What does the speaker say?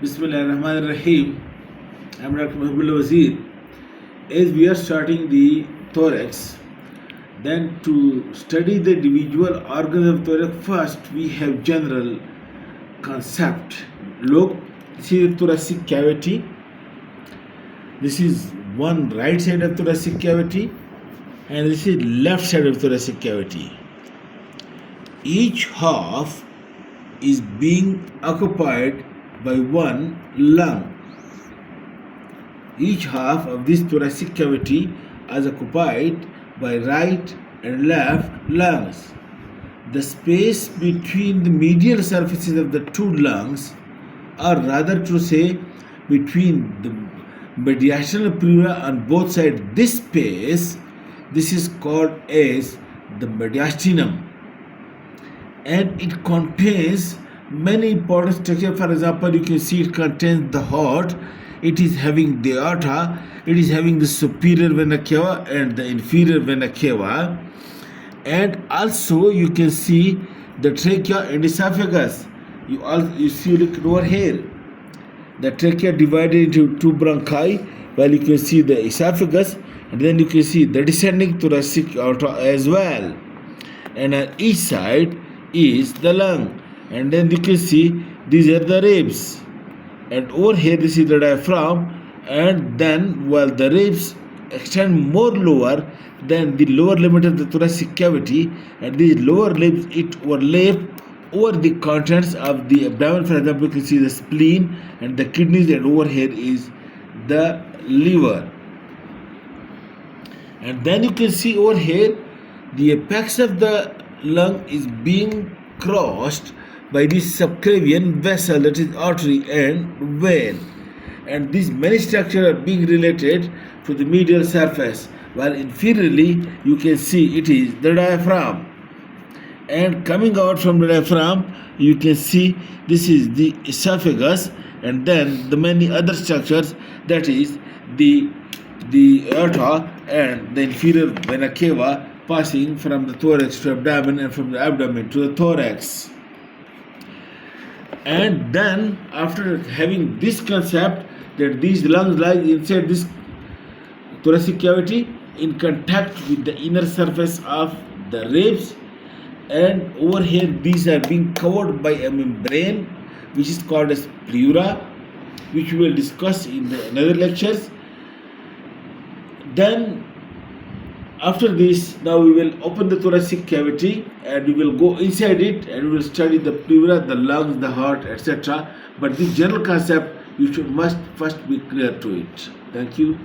Bismillahirrahmanirrahim. I'm Dr. Mohibullah Wazir. As we are starting the thorax, then to study the individual organs of thorax, first we have general concept. Look, this is the thoracic cavity. This is one right side of thoracic cavity, and this is left side of thoracic cavity. Each half is being occupied by one lung. Each half of this thoracic cavity is occupied by right and left lungs. The space between the medial surfaces of the two lungs, or rather to say between the mediastinal pleura on both sides, this space, this is called as the mediastinum, and it contains many important structures. For example, you can see it contains the heart, it is having the aorta, it is having the superior vena cava and the inferior vena cava, and also you can see the trachea and esophagus. You see, look over here, the trachea divided into two bronchi, while you can see the esophagus, and then you can see the descending thoracic aorta as well, and on each side is the lung. And then you can see these are the ribs, and over here this is the diaphragm, and then while the ribs extend more lower than the lower limit of the thoracic cavity, and these lower ribs it overlap over the contents of the abdomen. For example, you can see the spleen and the kidneys, and over here is the liver. And then you can see over here the apex of the lung is being crossed by this subclavian vessel, that is artery and vein, and these many structures are being related to the medial surface, while inferiorly you can see it is the diaphragm, and coming out from the diaphragm you can see this is the esophagus, and then the many other structures, that is the aorta and the inferior vena cava, passing from the thorax to abdomen and from the abdomen to the thorax. And then after having this concept that these lungs lie inside this thoracic cavity in contact with the inner surface of the ribs, and over here these are being covered by a membrane which is called as pleura, which we will discuss in the another lectures. Then after this, now we will open the thoracic cavity and we will go inside it and we will study the pleura, the lungs, the heart, etc. But this general concept you must first be clear to it. Thank you.